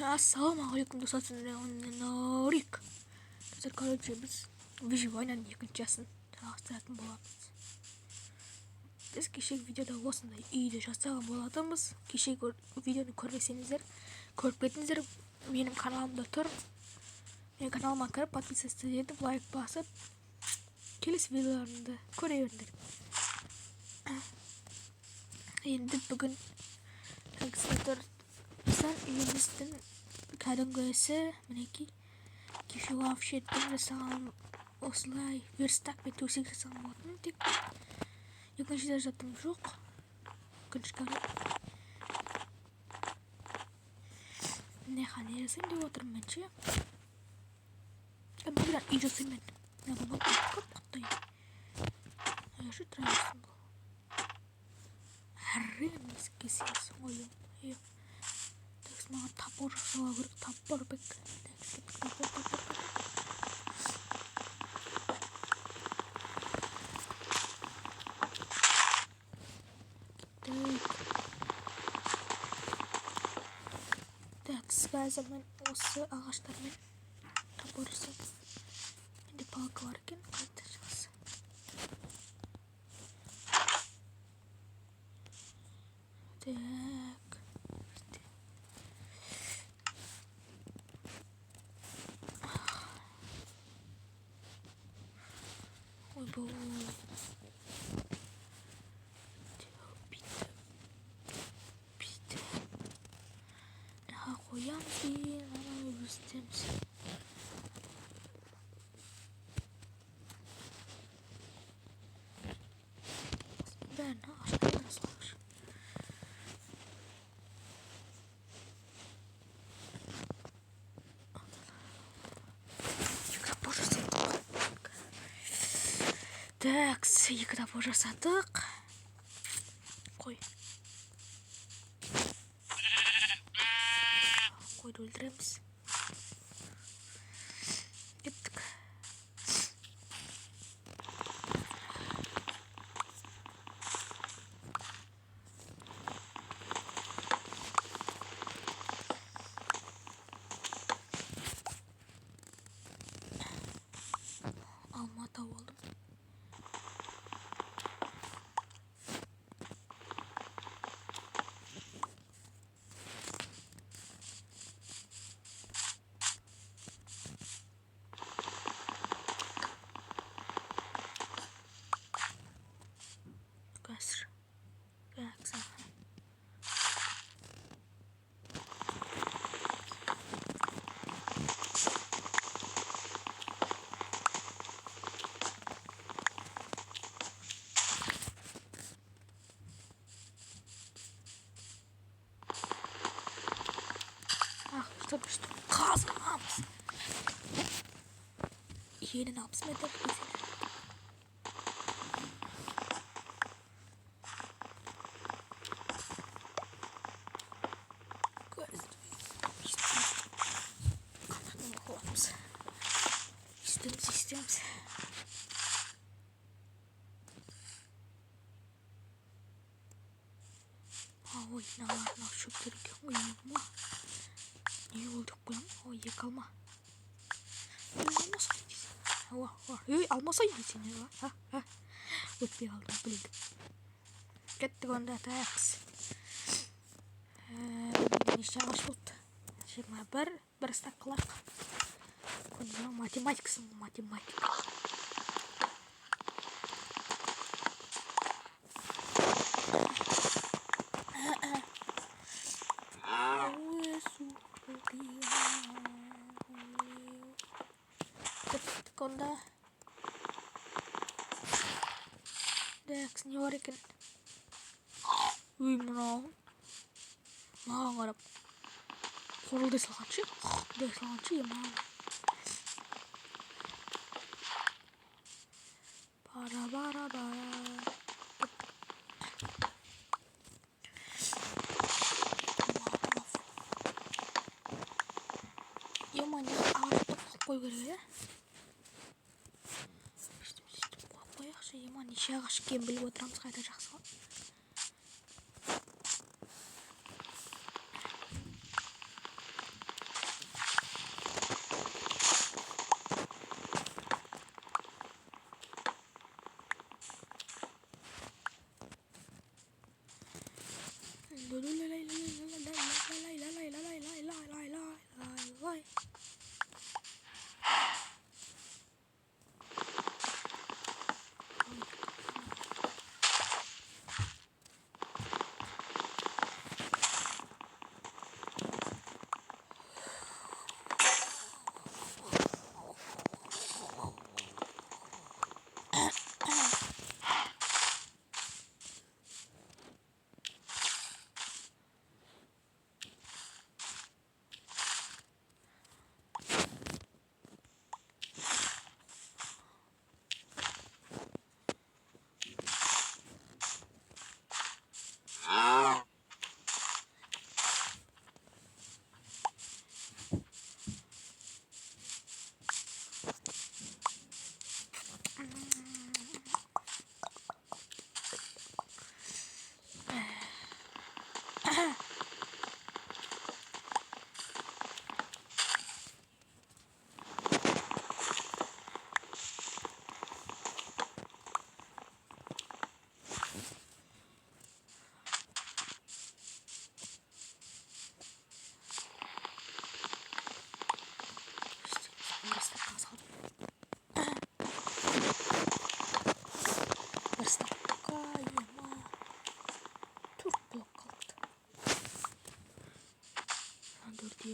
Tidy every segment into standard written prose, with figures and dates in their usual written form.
Ассалаумағалейкум достар, Норик. Достар, короче, біз выживаниянын екіншісін жалғастыратын боламыз. Біз кешегі видеода осындай үйді жасаған болатынбыз. Кешегі видеоны көрмесеңіздер, көріп кетіңіздер. Менің каналымда тұр. Менің каналыма кіріп, подписаться етіп, лайк басып, келесі видеоларымды көре беріңдер. Енді бүгін үйіміздің кәдімгісі мінекей. Кеше вообще жасаған осылай верстак пен төсек жасаған болатын. Тек екіншіде жатым жоқ. Екінші кәрі не жасайын деп отырмын мен ше. Бүгін үй жасайын мен. Не болмады, көп құттайын. Аяшы тұрайсың бұл. Әрін кесесің ойым. Маған тапор жасауға керек, тапор бек. Қазір мен осы ағаштармен тапор жасаймын. Менде палка бар екен, қайта жақсы. Ой, бұл биді наға қоямыз дейін, ана өстеміз. Бәрін ағаштардан жасалғыш. Так, екі тапор жасадық. Қой. Қойды өлтіреміз. Кеттік. Алма тауып алдым. Что қазамыз. Елін 60 метр кезеді. Істеміз. Ой, мына шөптер екен ғой, ма? Не oldu bu? O yıkılma. Almasaydı seni ya. Ha. Ötmeyi aldım, bildim. Kettik onda taks. Nişte ağaç oldu. Şimdi bir stak kılak. Konuda matematiksın, matematik. Konda Dex не бар екен. Үй, мынау маған қарап қорылдай салғаншы, дей салғаншы, маған бара не ағашты қой керек. Неше ағаш екенін біліп отырамыз, қайда жақсы ғой.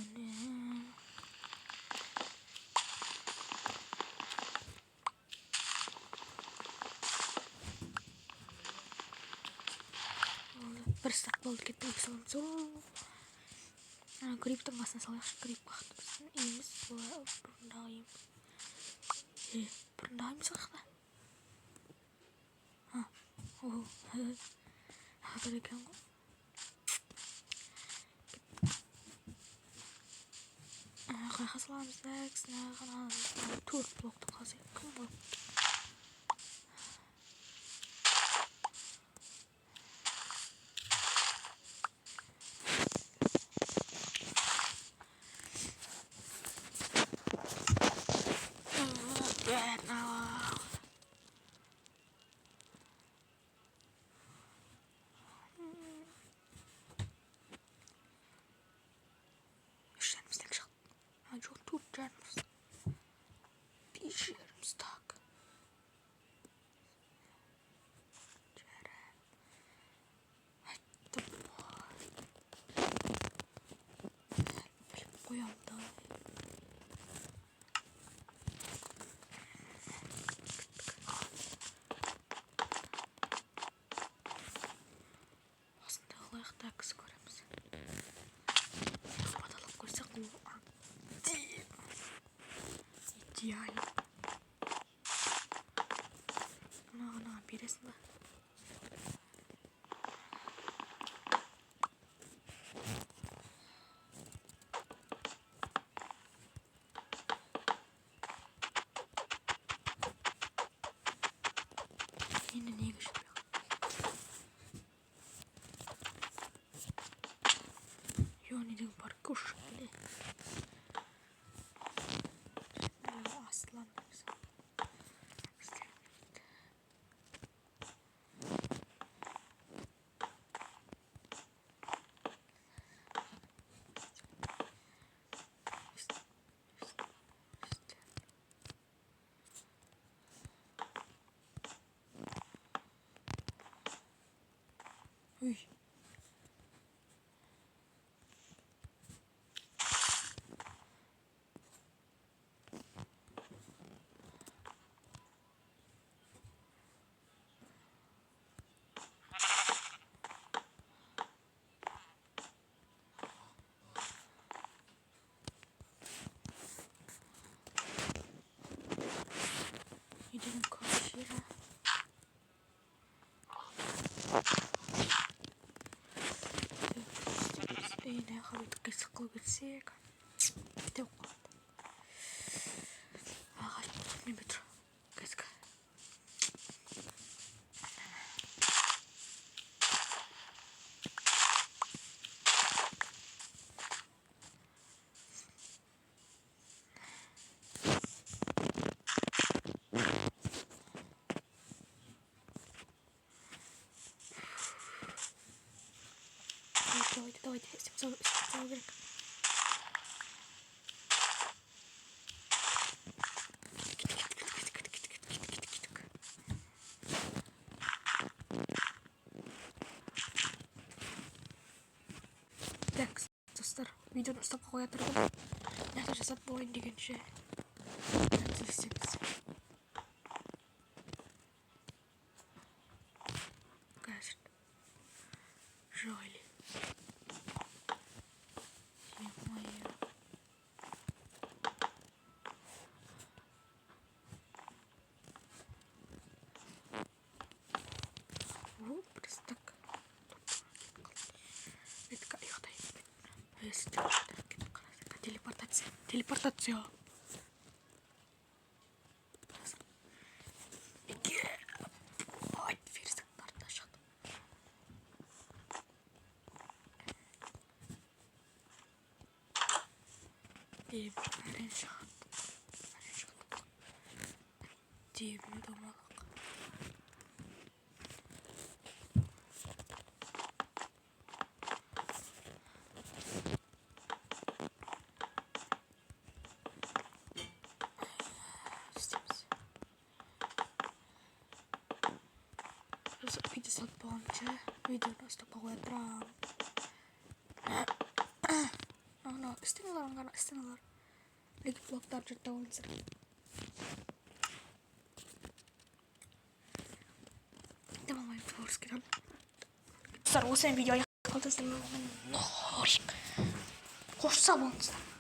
видеоны. Бір сақ болды кеттім саламын. Гриптің қасына салайықшы. Грипп қақтырсын. Еміз бұрындағы еміз. Бұрындағы еміз қақта. Хатыр екен ғой. Қайқа саламыз да кісіне ғана 4 блокты қалса кім ғой. Çok tutacağız. Pişirimiz tak. Hatta bu. Koyalım da. Aslında Allah'ta kız göremiz. Patalık koysak bu. Yani. Ana birisinde. Yine niye geçmiyor? Yani de parkur bile. Aslan. Uy. Gidelim karşıya. Yine harita kısıklı gitsek. Gidelim. Ağaç ne bitir. Kısık. Давайте, всем керек. Так, достар, видеоны ұстап қоя тұрдым. Нәрсе жасап болайын дегенше. Нәтижесіз. Қазір. Жайлы. Так. Это как их телепортация. Телепортация. Ой, ферзь тарта шат. И арен шат. Дивный домалак. Видео болынша видеоны ұстап қоя тұрамын. Ана істеңіздер ғана істеңіздер. Легі блоктар жаттап алыңыздар. Tamam, force gidelim. Dostlar, o senin videoyu yakaladıysam Nurик. Hoş sabahınızlar.